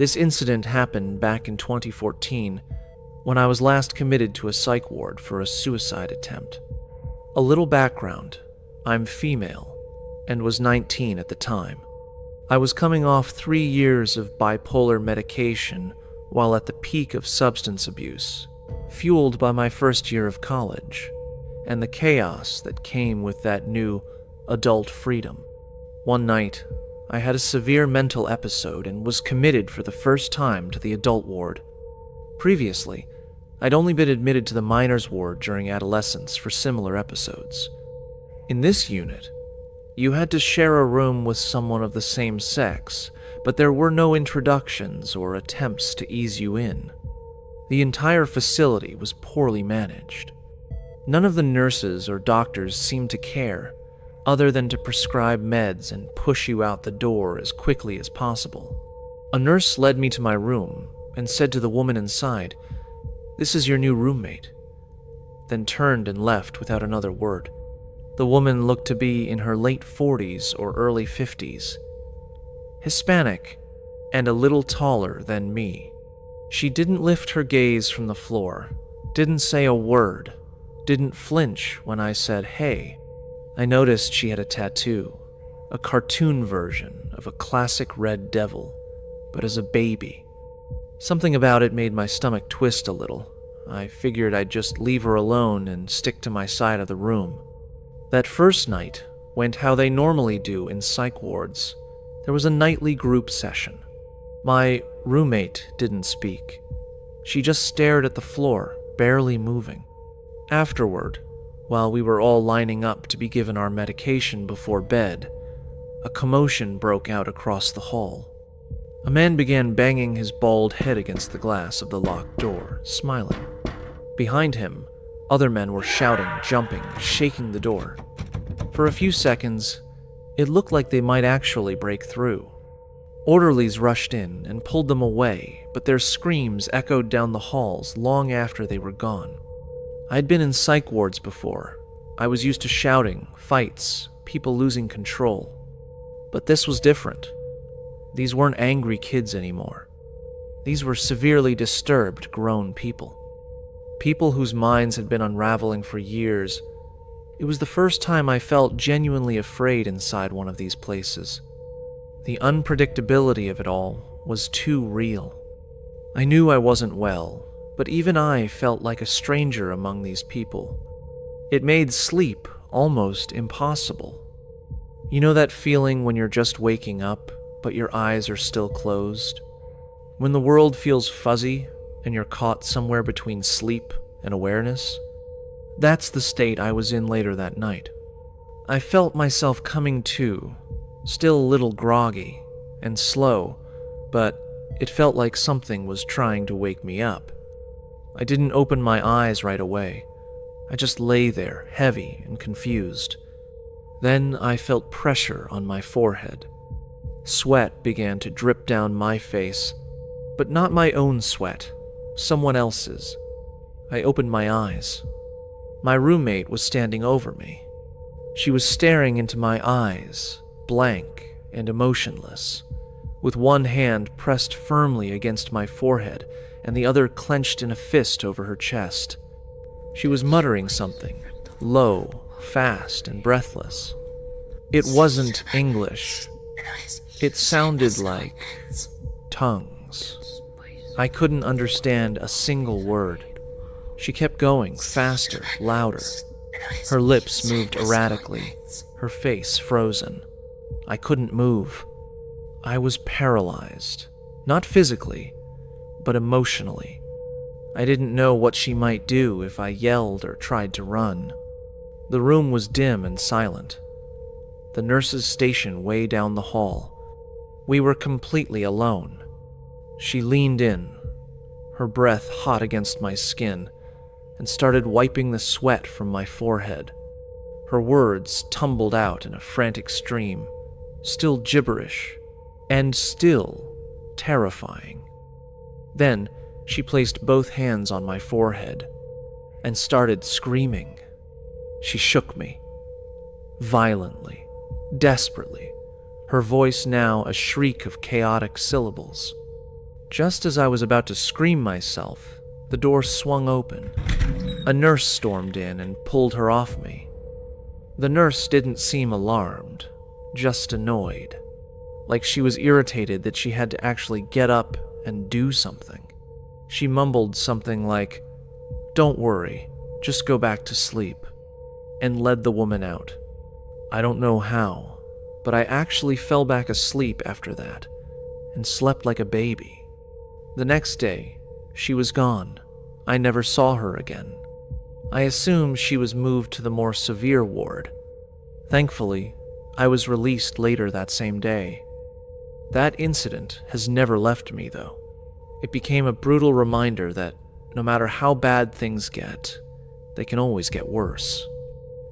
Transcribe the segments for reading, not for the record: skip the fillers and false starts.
This incident happened back in 2014, when I was last committed to a psych ward for a suicide attempt. A little background: I'm female, and was 19 at the time. I was coming off 3 years of bipolar medication while at the peak of substance abuse, fueled by my first year of college, and the chaos that came with that new adult freedom. One night, I had a severe mental episode and was committed for the first time to the adult ward. Previously, I'd only been admitted to the minors ward during adolescence for similar episodes. In this unit, you had to share a room with someone of the same sex, but there were no introductions or attempts to ease you in. The entire facility was poorly managed. None of the nurses or doctors seemed to care, other than to prescribe meds and push you out the door as quickly as possible. A nurse led me to my room and said to the woman inside, "This is your new roommate," then turned and left without another word. The woman looked to be in her late 40s or early 50s. Hispanic, and a little taller than me. She didn't lift her gaze from the floor, didn't say a word, didn't flinch when I said, "Hey." I noticed she had a tattoo, a cartoon version of a classic red devil, but as a baby. Something about it made my stomach twist a little. I figured I'd just leave her alone and stick to my side of the room. That first night went how they normally do in psych wards. There was a nightly group session. My roommate didn't speak. She just stared at the floor, barely moving. Afterward, while we were all lining up to be given our medication before bed, a commotion broke out across the hall. A man began banging his bald head against the glass of the locked door, smiling. Behind him, other men were shouting, jumping, shaking the door. For a few seconds, it looked like they might actually break through. Orderlies rushed in and pulled them away, but their screams echoed down the halls long after they were gone. I'd been in psych wards before. I was used to shouting, fights, people losing control. But this was different. These weren't angry kids anymore. These were severely disturbed grown people. People whose minds had been unraveling for years. It was the first time I felt genuinely afraid inside one of these places. The unpredictability of it all was too real. I knew I wasn't well, but even I felt like a stranger among these people. It made sleep almost impossible. You know that feeling when you're just waking up, but your eyes are still closed? When the world feels fuzzy and you're caught somewhere between sleep and awareness? That's the state I was in later that night. I felt myself coming to, still a little groggy and slow, but it felt like something was trying to wake me up. I didn't open my eyes right away. I just lay there, heavy and confused. Then I felt pressure on my forehead. Sweat began to drip down my face, but not my own sweat, someone else's. I opened my eyes. My roommate was standing over me. She was staring into my eyes, blank and emotionless, with one hand pressed firmly against my forehead and the other clenched in a fist over her chest. She was muttering something, low, fast, and breathless. It wasn't English. It sounded like tongues. I couldn't understand a single word. She kept going, faster, louder. Her lips moved erratically, her face frozen. I couldn't move. I was paralyzed, not physically, but emotionally. I didn't know what she might do if I yelled or tried to run. The room was dim and silent. The nurse's station way down the hall. We were completely alone. She leaned in, her breath hot against my skin, and started wiping the sweat from my forehead. Her words tumbled out in a frantic stream, still gibberish, and still terrifying. Then she placed both hands on my forehead and started screaming. She shook me, violently, desperately, her voice now a shriek of chaotic syllables. Just as I was about to scream myself, the door swung open. A nurse stormed in and pulled her off me. The nurse didn't seem alarmed, just annoyed, like she was irritated that she had to actually get up and do something. She mumbled something like, "Don't worry, just go back to sleep," and led the woman out. I don't know how, but I actually fell back asleep after that and slept like a baby. The next day, she was gone. I never saw her again. I assume she was moved to the more severe ward. Thankfully, I was released later that same day. That incident has never left me, though. It became a brutal reminder that no matter how bad things get, they can always get worse.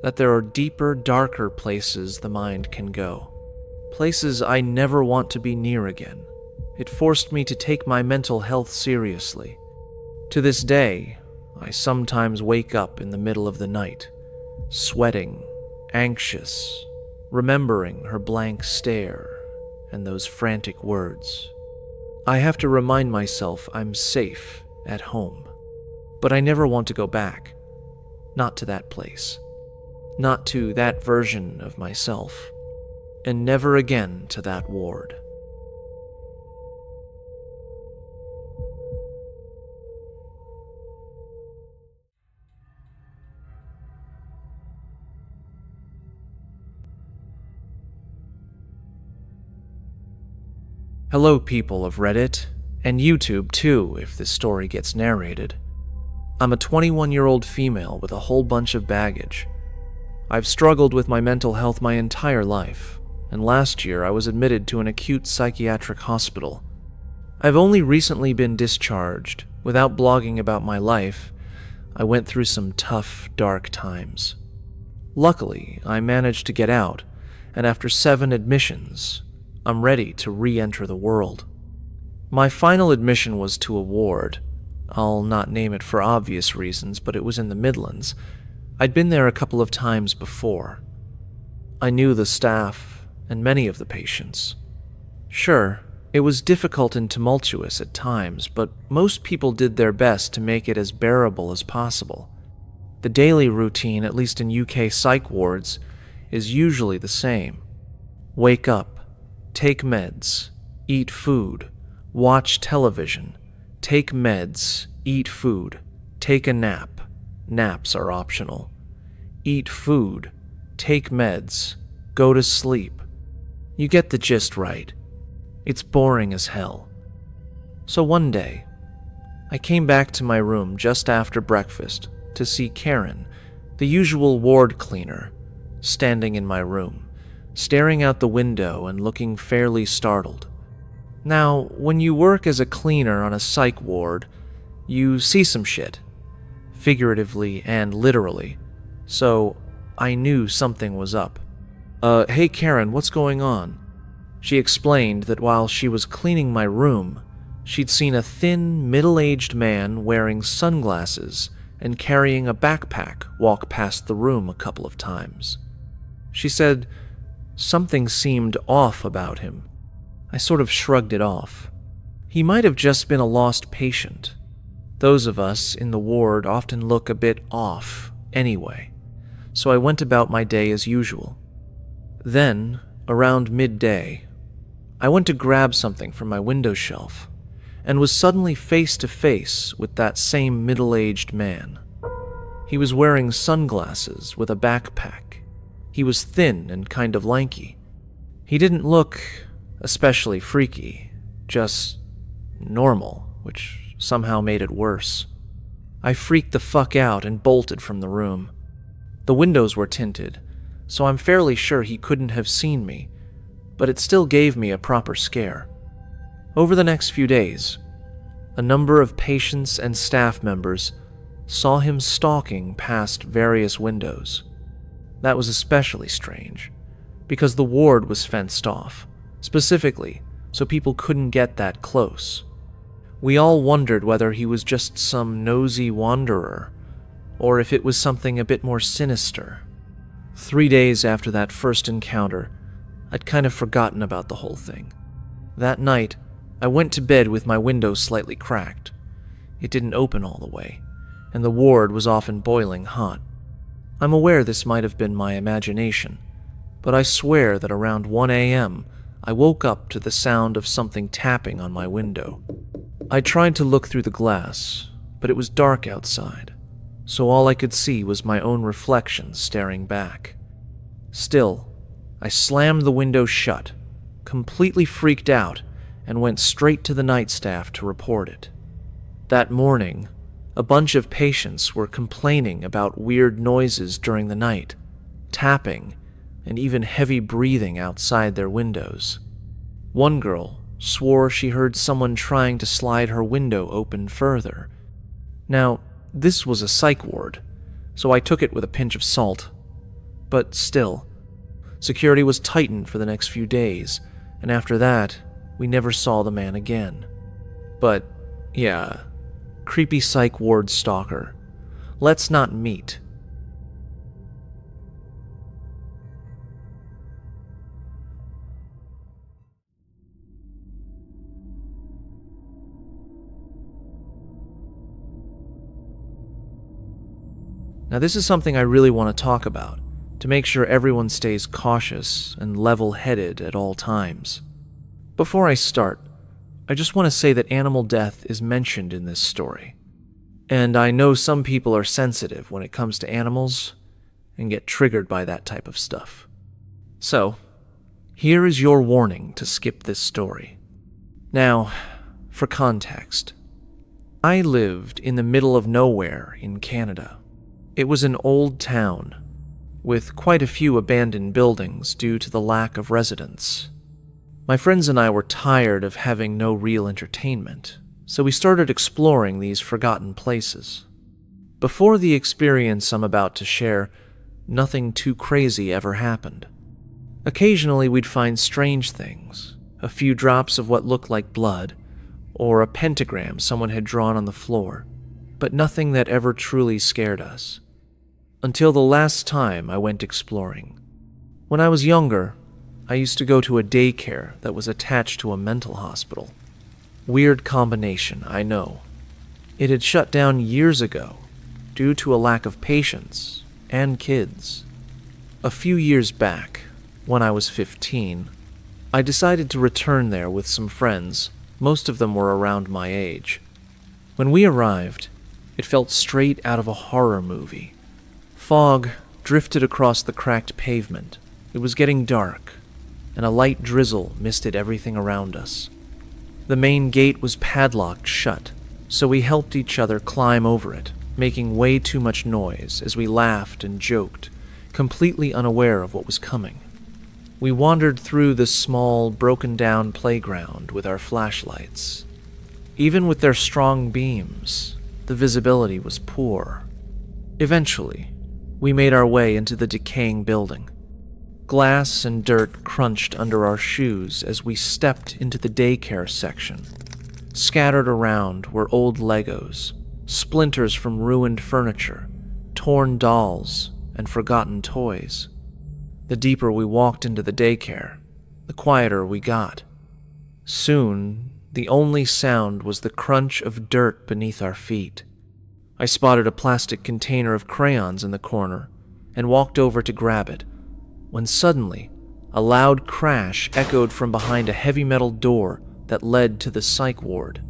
That there are deeper, darker places the mind can go. Places I never want to be near again. It forced me to take my mental health seriously. To this day, I sometimes wake up in the middle of the night, sweating, anxious, remembering her blank stare and those frantic words. I have to remind myself I'm safe at home, but I never want to go back. Not to that place. Not to that version of myself. And never again to that ward. Hello, people of Reddit, and YouTube too, if this story gets narrated. I'm a 21-year-old female with a whole bunch of baggage. I've struggled with my mental health my entire life, and last year I was admitted to an acute psychiatric hospital. I've only recently been discharged. Without blogging about my life, I went through some tough, dark times. Luckily, I managed to get out, and after 7 admissions, I'm ready to re-enter the world. My final admission was to a ward. I'll not name it for obvious reasons, but it was in the Midlands. I'd been there a couple of times before. I knew the staff and many of the patients. Sure, it was difficult and tumultuous at times, but most people did their best to make it as bearable as possible. The daily routine, at least in UK psych wards, is usually the same. Wake up, take meds, eat food, watch television, take meds, eat food, take a nap. Naps are optional. Eat food, take meds, go to sleep. You get the gist, right? It's boring as hell. So one day, I came back to my room just after breakfast to see Karen, the usual ward cleaner, standing in my room, staring out the window and looking fairly startled. Now, when you work as a cleaner on a psych ward, you see some shit, figuratively and literally, so I knew something was up. Hey Karen, what's going on? She explained that while she was cleaning my room, she'd seen a thin, middle-aged man wearing sunglasses and carrying a backpack walk past the room a couple of times. She said something seemed off about him. I sort of shrugged it off. He might have just been a lost patient. Those of us in the ward often look a bit off anyway, so I went about my day as usual. Then, around midday, I went to grab something from my window shelf and was suddenly face to face with that same middle-aged man. He was wearing sunglasses with a backpack. He was thin and kind of lanky. He didn't look especially freaky, just normal, which somehow made it worse. I freaked the fuck out and bolted from the room. The windows were tinted, so I'm fairly sure he couldn't have seen me, but it still gave me a proper scare. Over the next few days, a number of patients and staff members saw him stalking past various windows. That was especially strange, because the ward was fenced off, specifically so people couldn't get that close. We all wondered whether he was just some nosy wanderer, or if it was something a bit more sinister. 3 days after that first encounter, I'd kind of forgotten about the whole thing. That night, I went to bed with my window slightly cracked. It didn't open all the way, and the ward was often boiling hot. I'm aware this might have been my imagination, but I swear that around 1 a.m., I woke up to the sound of something tapping on my window. I tried to look through the glass, but it was dark outside, so all I could see was my own reflection staring back. Still, I slammed the window shut, completely freaked out, and went straight to the night staff to report it. That morning, a bunch of patients were complaining about weird noises during the night, tapping, and even heavy breathing outside their windows. One girl swore she heard someone trying to slide her window open further. Now, this was a psych ward, so I took it with a pinch of salt. But still, security was tightened for the next few days, and after that, we never saw the man again. But, yeah, creepy psych ward stalker. Let's not meet. Now, this is something I really want to talk about, to make sure everyone stays cautious and level-headed at all times. Before I start, I just want to say that animal death is mentioned in this story. And I know some people are sensitive when it comes to animals and get triggered by that type of stuff. So, here is your warning to skip this story. Now, for context, I lived in the middle of nowhere in Canada. It was an old town, with quite a few abandoned buildings due to the lack of residents. My friends and I were tired of having no real entertainment, so we started exploring these forgotten places. Before the experience I'm about to share, nothing too crazy ever happened. Occasionally we'd find strange things, a few drops of what looked like blood, or a pentagram someone had drawn on the floor, but nothing that ever truly scared us. Until the last time I went exploring. When I was younger, I used to go to a daycare that was attached to a mental hospital. Weird combination, I know. It had shut down years ago due to a lack of patients and kids. A few years back, when I was 15, I decided to return there with some friends. Most of them were around my age. When we arrived, it felt straight out of a horror movie. Fog drifted across the cracked pavement. It was getting dark, and a light drizzle misted everything around us. The main gate was padlocked shut, so we helped each other climb over it, making way too much noise as we laughed and joked, completely unaware of what was coming. We wandered through the small, broken-down playground with our flashlights. Even with their strong beams, the visibility was poor. Eventually, we made our way into the decaying building. Glass and dirt crunched under our shoes as we stepped into the daycare section. Scattered around were old Legos, splinters from ruined furniture, torn dolls, and forgotten toys. The deeper we walked into the daycare, the quieter we got. Soon, the only sound was the crunch of dirt beneath our feet. I spotted a plastic container of crayons in the corner and walked over to grab it, when suddenly, a loud crash echoed from behind a heavy metal door that led to the psych ward.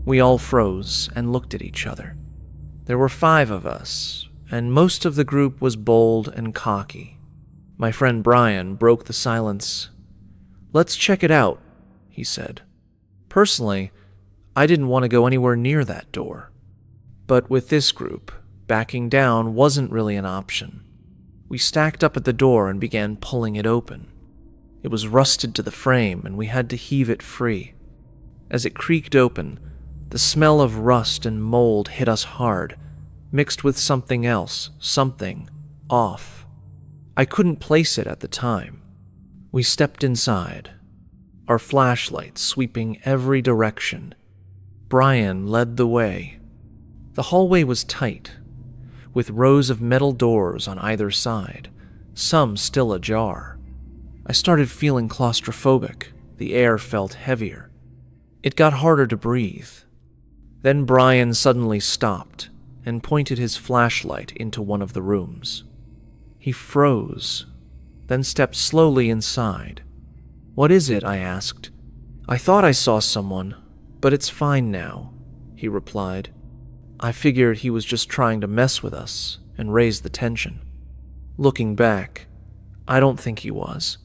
We all froze and looked at each other. There were 5 of us, and most of the group was bold and cocky. My friend Brian broke the silence. "Let's check it out," he said. Personally, I didn't want to go anywhere near that door. But with this group, backing down wasn't really an option. We stacked up at the door and began pulling it open. It was rusted to the frame, and we had to heave it free. As it creaked open, the smell of rust and mold hit us hard, mixed with something else, something off. I couldn't place it at the time. We stepped inside, our flashlights sweeping every direction. Brian led the way. The hallway was tight, with rows of metal doors on either side, some still ajar. I started feeling claustrophobic. The air felt heavier. It got harder to breathe. Then Brian suddenly stopped and pointed his flashlight into one of the rooms. He froze, then stepped slowly inside. "What is it?" I asked. "I thought I saw someone, but it's fine now," he replied. I figured he was just trying to mess with us and raise the tension. Looking back, I don't think he was.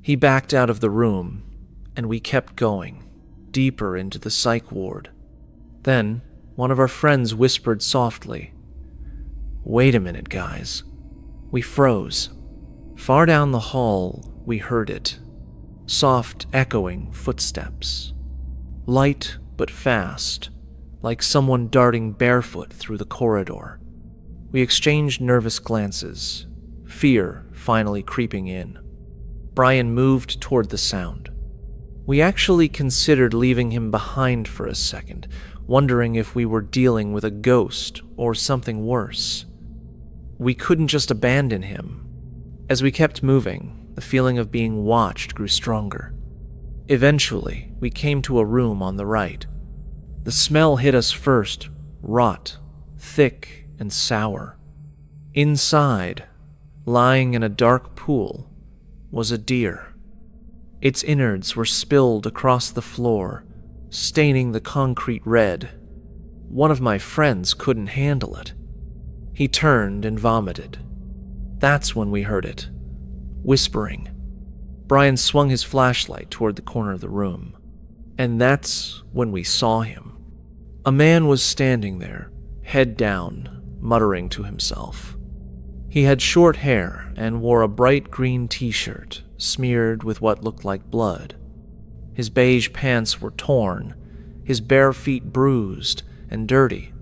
He backed out of the room, and we kept going, deeper into the psych ward. Then, one of our friends whispered softly, "Wait a minute, guys." We froze. Far down the hall, we heard it. Soft, echoing footsteps. Light but fast, like someone darting barefoot through the corridor. We exchanged nervous glances, fear finally creeping in. Brian moved toward the sound. We actually considered leaving him behind for a second, wondering if we were dealing with a ghost or something worse. We couldn't just abandon him. As we kept moving, the feeling of being watched grew stronger. Eventually, we came to a room on the right. The smell hit us first, rot, thick and sour. Inside, lying in a dark pool, was a deer. Its innards were spilled across the floor, staining the concrete red. One of my friends couldn't handle it. He turned and vomited. That's when we heard it, whispering. Brian swung his flashlight toward the corner of the room, and that's when we saw him. A man was standing there, head down, muttering to himself. He had short hair and wore a bright green t-shirt smeared with what looked like blood. His beige pants were torn, his bare feet bruised and dirty.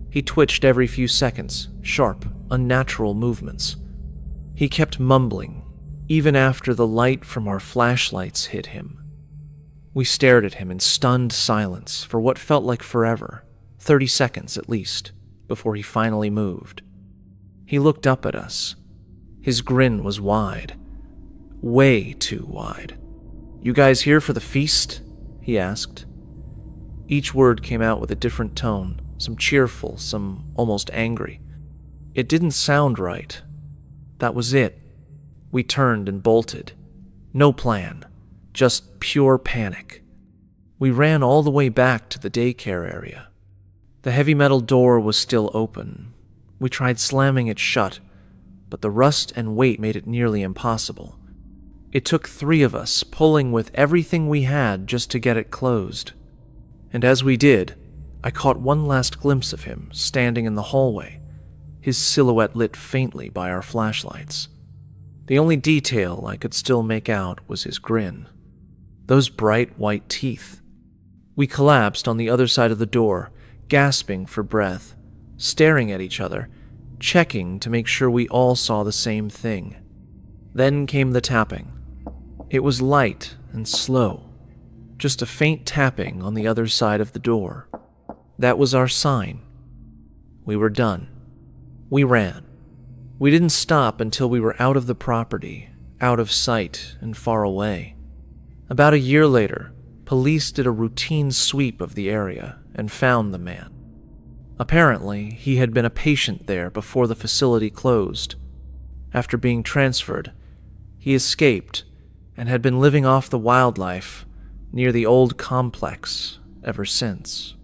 He twitched every few seconds, sharp, unnatural movements. He kept mumbling, even after the light from our flashlights hit him. We stared at him in stunned silence for what felt like forever, 30 seconds at least, before he finally moved. He looked up at us. His grin was wide. Way too wide. "You guys here for the feast?" he asked. Each word came out with a different tone, some cheerful, some almost angry. It didn't sound right. That was it. We turned and bolted. No plan, just pure panic. We ran all the way back to the daycare area. The heavy metal door was still open. We tried slamming it shut, but the rust and weight made it nearly impossible. It took 3 of us pulling with everything we had just to get it closed. And as we did, I caught one last glimpse of him standing in the hallway, his silhouette lit faintly by our flashlights. The only detail I could still make out was his grin. Those bright white teeth. We collapsed on the other side of the door, gasping for breath, staring at each other, checking to make sure we all saw the same thing. Then came the tapping. It was light and slow, just a faint tapping on the other side of the door. That was our sign. We were done. We ran. We didn't stop until we were out of the property, out of sight and far away. About a year later, police did a routine sweep of the area and found the man. Apparently, he had been a patient there before the facility closed. After being transferred, he escaped and had been living off the wildlife near the old complex ever since.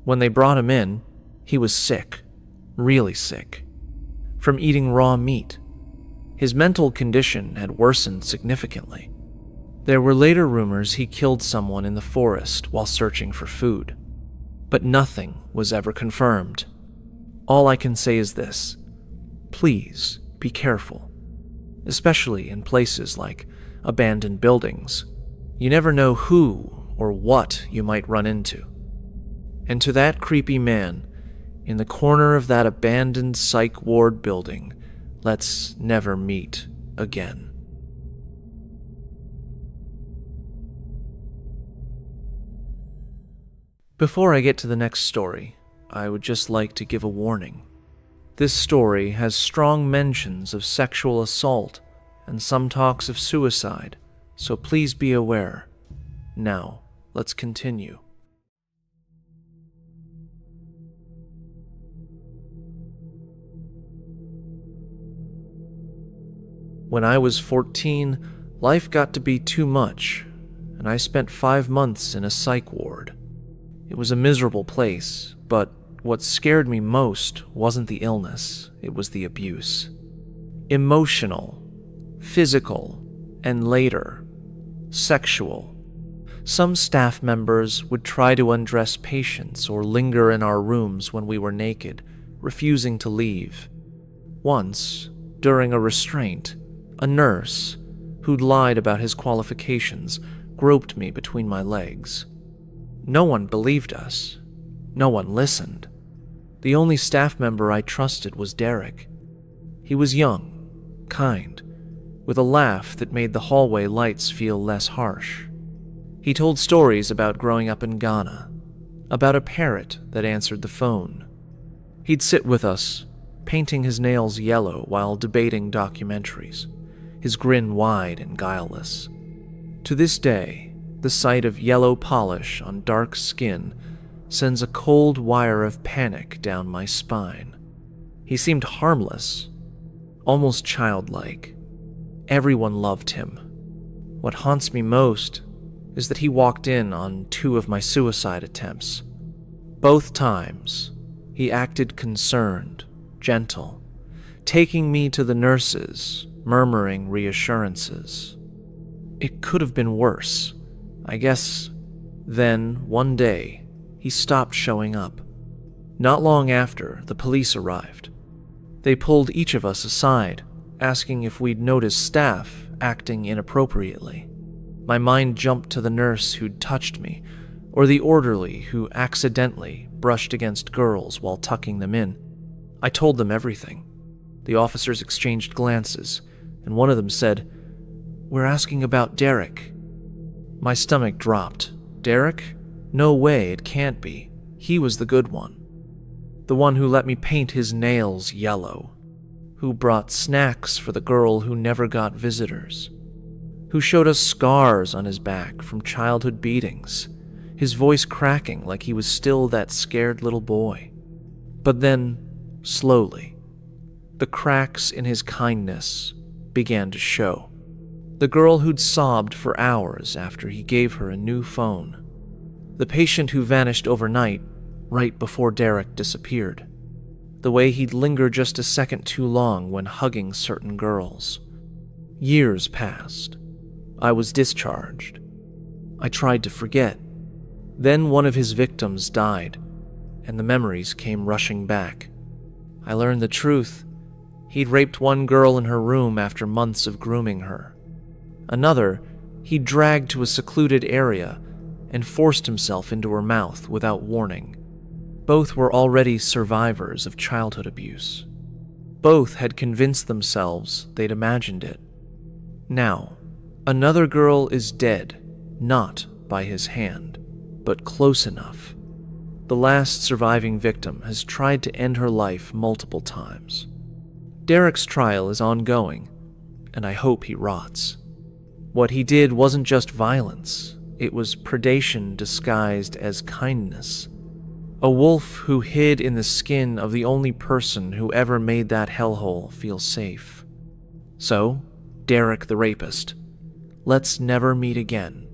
When they brought him in, he was sick, really sick, from eating raw meat. His mental condition had worsened significantly. There were later rumors he killed someone in the forest while searching for food, but nothing was ever confirmed. All I can say is this: please be careful, especially in places like abandoned buildings. You never know who or what you might run into. And to that creepy man, in the corner of that abandoned psych ward building, let's never meet again. Before I get to the next story, I would just like to give a warning. This story has strong mentions of sexual assault and some talks of suicide, so please be aware. Now, let's continue. When I was 14, life got to be too much, and I spent 5 months in a psych ward. It was a miserable place, but what scared me most wasn't the illness, it was the abuse. Emotional, physical, and later, sexual. Some staff members would try to undress patients or linger in our rooms when we were naked, refusing to leave. Once, during a restraint, a nurse, who'd lied about his qualifications, groped me between my legs. No one believed us. No one listened. The only staff member I trusted was Derek. He was young, kind, with a laugh that made the hallway lights feel less harsh. He told stories about growing up in Ghana, about a parrot that answered the phone. He'd sit with us, painting his nails yellow while debating documentaries, his grin wide and guileless. To this day, the sight of yellow polish on dark skin sends a cold wire of panic down my spine. He seemed harmless, almost childlike. Everyone loved him. What haunts me most is that he walked in on 2 of my suicide attempts. Both times, he acted concerned, gentle, taking me to the nurses, murmuring reassurances. It could have been worse, I guess. Then, one day, he stopped showing up. Not long after, the police arrived. They pulled each of us aside, asking if we'd noticed staff acting inappropriately. My mind jumped to the nurse who'd touched me, or the orderly who accidentally brushed against girls while tucking them in. I told them everything. The officers exchanged glances, and one of them said, "We're asking about Derek." My stomach dropped. Derek? No way, it can't be. He was the good one. The one who let me paint his nails yellow. Who brought snacks for the girl who never got visitors. Who showed us scars on his back from childhood beatings, his voice cracking like he was still that scared little boy. But then, slowly, the cracks in his kindness began to show. The girl who'd sobbed for hours after he gave her a new phone. The patient who vanished overnight, right before Derek disappeared. The way he'd linger just a second too long when hugging certain girls. Years passed. I was discharged. I tried to forget. Then one of his victims died, and the memories came rushing back. I learned the truth. He'd raped one girl in her room after months of grooming her. Another, he dragged to a secluded area and forced himself into her mouth without warning. Both were already survivors of childhood abuse. Both had convinced themselves they'd imagined it. Now, another girl is dead, not by his hand, but close enough. The last surviving victim has tried to end her life multiple times. Derek's trial is ongoing, and I hope he rots. What he did wasn't just violence, it was predation disguised as kindness. A wolf who hid in the skin of the only person who ever made that hellhole feel safe. So, Derek the rapist, let's never meet again.